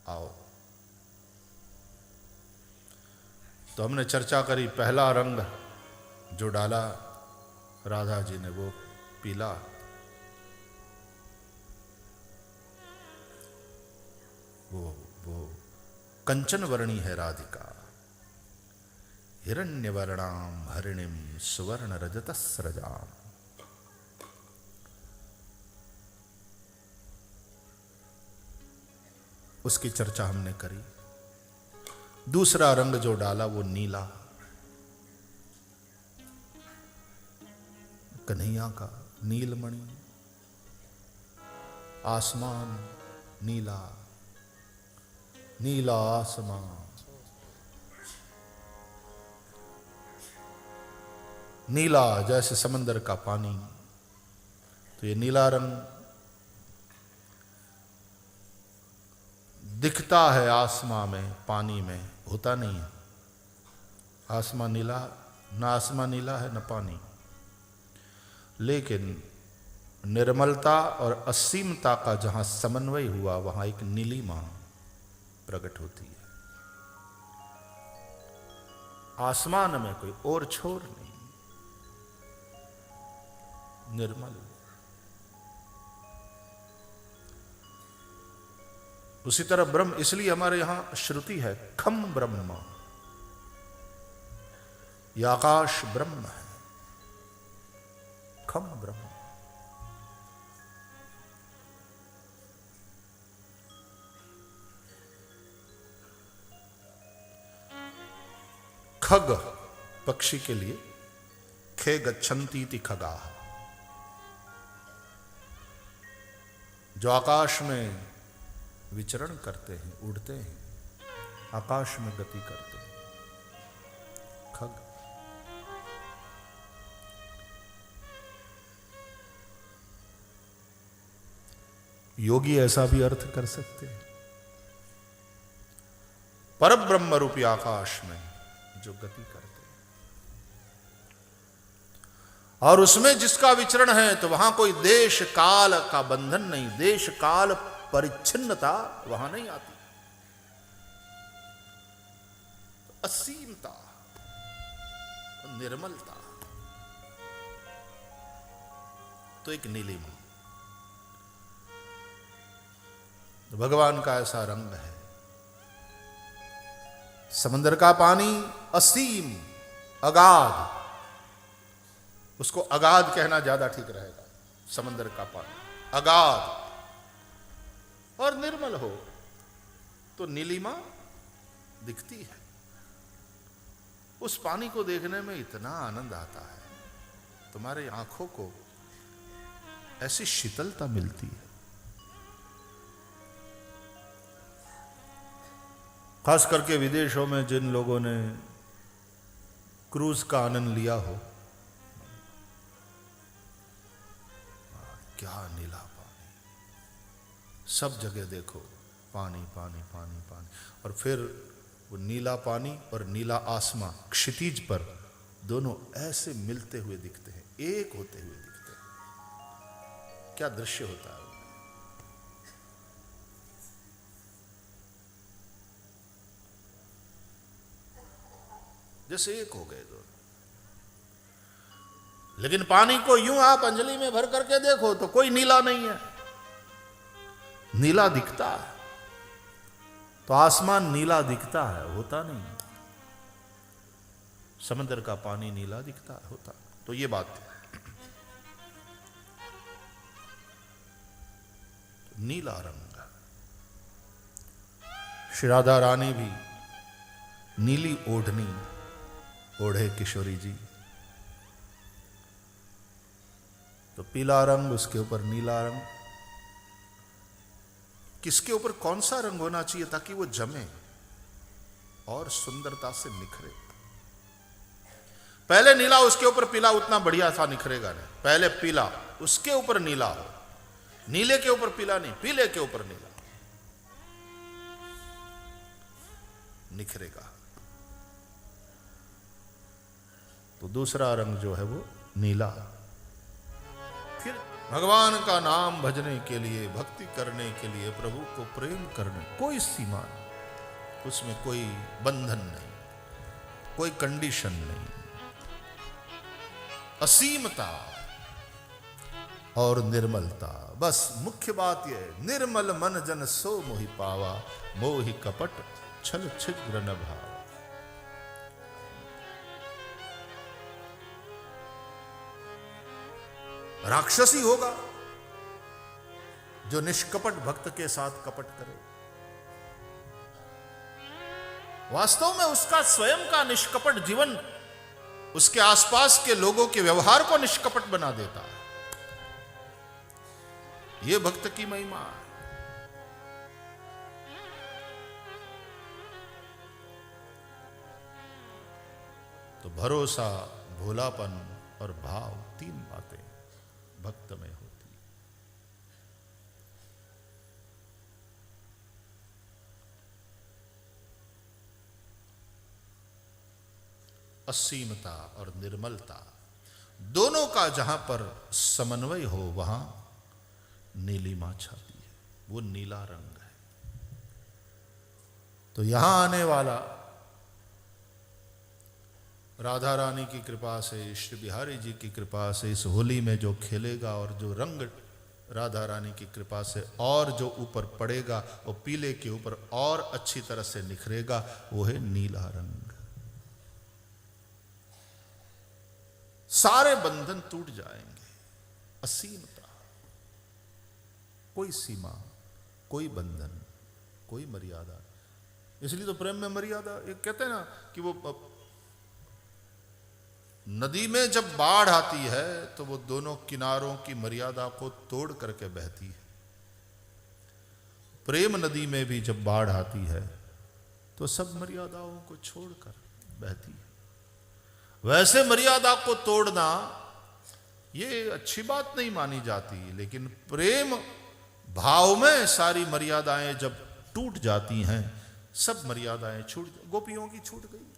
आओ। तो हमने चर्चा करी, पहला रंग जो डाला राधा जी ने वो पीला, वो कंचन वर्णी है राधिका, हिरण्यवर्णाम हरिणीम सुवर्ण रजतस्रजाम। उसकी चर्चा हमने करी। दूसरा रंग जो डाला वो नीला, कन्हैया का नीलमणि, आसमान नीला, नीला आसमान, नीला जैसे समंदर का पानी। तो ये नीला रंग दिखता है आसमां में, पानी में होता नहीं है। आसमां नीला, ना आसमां नीला है न पानी, लेकिन निर्मलता और असीमता का जहां समन्वय हुआ वहां एक नीलिमा प्रकट होती है। आसमान में कोई और छोर नहीं, निर्मल। उसी तरह ब्रह्म, इसलिए हमारे यहां श्रुति है खम ब्रह्म, यह आकाश ब्रह्म है, खम ब्रह्म। खग पक्षी के लिए खे गच्छन्तीति खगाः, जो आकाश में विचरण करते हैं, उड़ते हैं, आकाश में गति करते हैं, खग। योगी ऐसा भी अर्थ कर सकते हैं, परब्रह्म रूपी आकाश में जो गति करते हैं, और उसमें जिसका विचरण है, तो वहां कोई देश काल का बंधन नहीं, देश काल परिच्छिन्नता वहां नहीं आती। तो असीमता, निर्मलता, तो एक नीलिमा। तो भगवान का ऐसा रंग है। समंदर का पानी असीम, अगाध, उसको अगाध कहना ज्यादा ठीक रहेगा। समंदर का पानी अगाध और निर्मल हो तो नीलिमा दिखती है। उस पानी को देखने में इतना आनंद आता है, तुम्हारे आंखों को ऐसी शीतलता मिलती है। खास करके विदेशों में जिन लोगों ने क्रूज का आनंद लिया हो, क्या नीला पानी, सब जगह देखो पानी पानी पानी पानी, और फिर वो नीला पानी और नीला आसमां क्षितिज पर दोनों ऐसे मिलते हुए दिखते हैं, एक होते हुए दिखते हैं। क्या दृश्य होता है। जैसे एक हो गए दोनों। लेकिन पानी को यूं आप अंजलि में भर करके देखो तो कोई नीला नहीं है। नीला दिखता है तो आसमान नीला दिखता है, होता नहीं। समंदर का पानी नीला दिखता है, होता। तो ये बात है। तो नीला रंग, श्री राधा रानी भी नीली ओढ़नी ओढ़े किशोरी जी। तो पीला रंग, उसके ऊपर नीला रंग। किसके ऊपर कौन सा रंग होना चाहिए ताकि वो जमे और सुंदरता से निखरे। पहले नीला उसके ऊपर पीला, उतना बढ़िया सा निखरेगा नहीं। पहले पीला उसके ऊपर नीला हो, नीले के ऊपर पीला नहीं, पीले के ऊपर नीला, निखरेगा। तो दूसरा रंग जो है वो नीला। फिर भगवान का नाम भजने के लिए, भक्ति करने के लिए, प्रभु को प्रेम करने, कोई सीमा नहीं, उसमें कोई बंधन नहीं, कोई कंडीशन नहीं, असीमता और निर्मलता। बस मुख्य बात यह, निर्मल मन जन सो मोहि पावा, मोहि कपट छल छिद्र न भावा। राक्षसी होगा जो निष्कपट भक्त के साथ कपट करे। वास्तव में उसका स्वयं का निष्कपट जीवन उसके आसपास के लोगों के व्यवहार को निष्कपट बना देता है। यह भक्त की महिमा है। तो भरोसा, भोलापन और भाव, तीन बातें भक्त में होती। असीमता और निर्मलता दोनों का जहां पर समन्वय हो वहां नीलिमा छाती है, वो नीला रंग है। तो यहां आने वाला राधा रानी की कृपा से, श्री बिहारी जी की कृपा से इस होली में जो खेलेगा और जो रंग राधा रानी की कृपा से और जो ऊपर पड़ेगा, वो पीले के ऊपर और अच्छी तरह से निखरेगा, वो है नीला रंग। सारे बंधन टूट जाएंगे। असीमता, कोई सीमा, कोई बंधन, कोई मर्यादा। इसलिए तो प्रेम में मर्यादा, एक कहते हैं ना कि वो नदी में जब बाढ़ आती है तो वो दोनों किनारों की मर्यादा को तोड़ करके बहती है। प्रेम नदी में भी जब बाढ़ आती है तो सब मर्यादाओं को छोड़कर बहती है। वैसे मर्यादा को तोड़ना ये अच्छी बात नहीं मानी जाती, लेकिन प्रेम भाव में सारी मर्यादाएं जब टूट जाती हैं, सब मर्यादाएं छूट, गोपियों की छूट गई।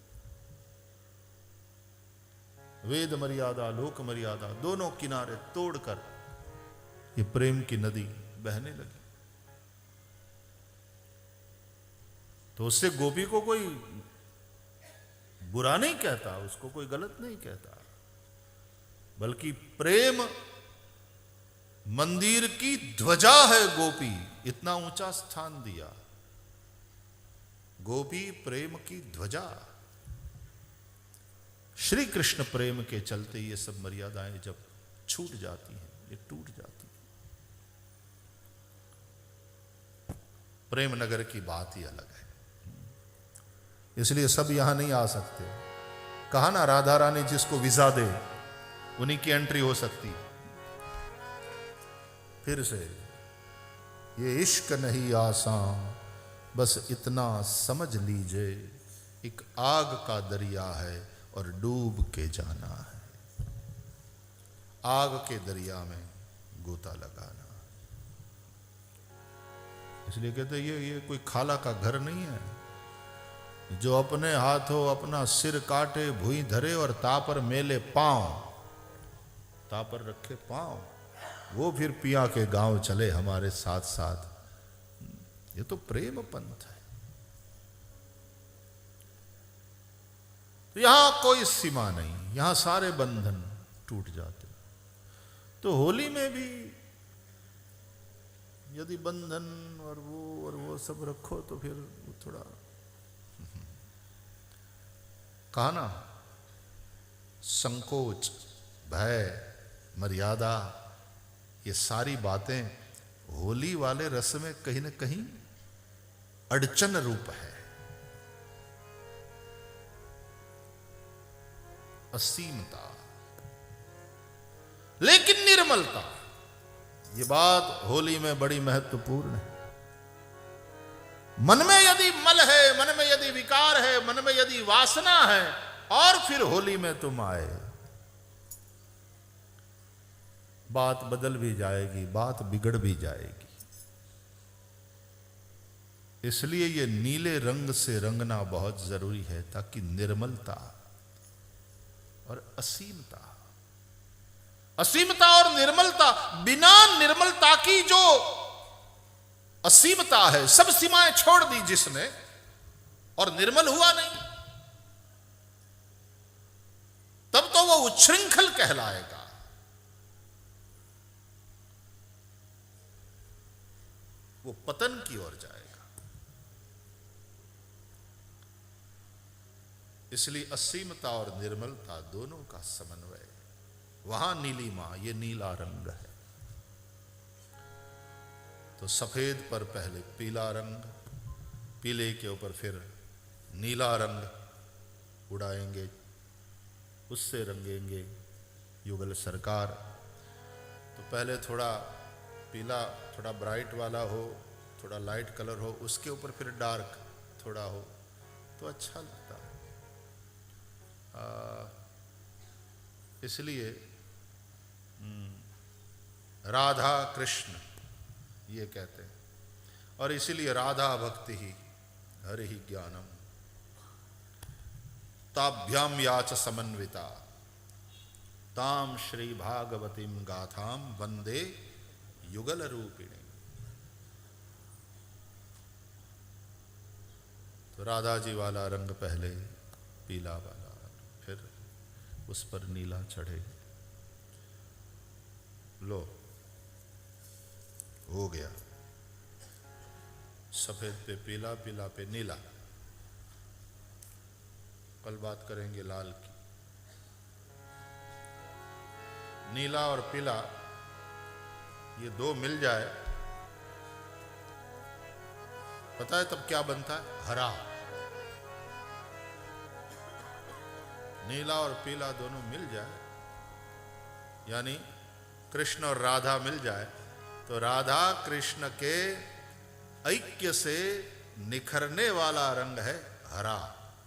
वेद मर्यादा, लोक मर्यादा, दोनों किनारे तोड़कर ये प्रेम की नदी बहने लगी। तो उससे गोपी को कोई बुरा नहीं कहता, उसको कोई गलत नहीं कहता, बल्कि प्रेम मंदिर की ध्वजा है। गोपी इतना ऊंचा स्थान दिया, गोपी प्रेम की ध्वजा। श्री कृष्ण प्रेम के चलते ये सब मर्यादाएं जब छूट जाती हैं, ये टूट जाती हैं। प्रेम नगर की बात ही अलग है, इसलिए सब यहां नहीं आ सकते। कहा ना, राधा रानी जिसको वीजा दे उन्हीं की एंट्री हो सकती। फिर से, ये इश्क नहीं आसान, बस इतना समझ लीजिए, एक आग का दरिया है और डूब के जाना है। आग के दरिया में गोता लगाना। इसलिए कहते ये कोई खाला का घर नहीं है जो अपने हाथों अपना सिर काटे, भुई धरे और तापर मेले पांव, तापर रखे पांव, वो फिर पिया के गांव चले हमारे साथ साथ। ये तो प्रेम पंथ है। तो यहां कोई सीमा नहीं, यहां सारे बंधन टूट जाते। तो होली में भी यदि बंधन और वो सब रखो तो फिर वो थोड़ा, कहा ना, संकोच, भय, मर्यादा, ये सारी बातें होली वाले रस में कहीं ना कहीं अड़चन रूप है। असीमता लेकिन निर्मलता, ये बात होली में बड़ी महत्वपूर्ण है। मन में यदि मल है, मन में यदि विकार है, मन में यदि वासना है, और फिर होली में तुम आए, बात बदल भी जाएगी, बात बिगड़ भी जाएगी। इसलिए ये नीले रंग से रंगना बहुत जरूरी है, ताकि निर्मलता और असीमता असीमता और निर्मलता, बिना निर्मलता की जो असीमता है, सब सीमाएं छोड़ दी जिसने और निर्मल हुआ नहीं, तब तो वो उच्छृंखल कहलाएगा। वो पतन की ओर जाएगा। इसलिए असीमता और निर्मलता दोनों का समन्वय। वहां नीलिमा, ये नीला रंग है, तो सफेद पर पहले पीला रंग, पीले के ऊपर फिर नीला रंग उड़ाएंगे, उससे रंगेंगे युगल सरकार। तो पहले थोड़ा पीला, थोड़ा ब्राइट वाला हो, थोड़ा लाइट कलर हो, उसके ऊपर फिर डार्क थोड़ा हो, तो अच्छा लगता है। इसलिए राधा कृष्ण ये कहते हैं, और इसीलिए राधा भक्ति ही हरि ही ज्ञानम, ताभ्याम याच समन्विता, ताम श्री भागवतीम गाथाम वंदे युगल रूपिणी। तो राधा जी वाला रंग पहले पीला वाला, फिर उस पर नीला चढ़े। लो हो गया, सफेद पे पीला, पीला पे नीला। कल बात करेंगे लाल की। नीला और पीला ये दो मिल जाए, पता है तब क्या बनता है? हरा। नीला और पीला दोनों मिल जाए, यानी कृष्ण और राधा मिल जाए, तो राधा कृष्ण के ऐक्य से निखरने वाला रंग है हरा।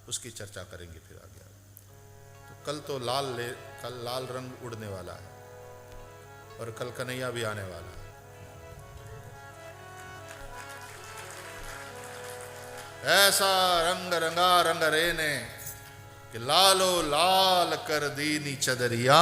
उसकी चर्चा करेंगे फिर आगे। तो कल तो कल लाल रंग उड़ने वाला है, और कल कन्हैया भी आने वाला है। ऐसा रंग रंगा रंग रेने कि लालो लाल कर दीनी चदरिया,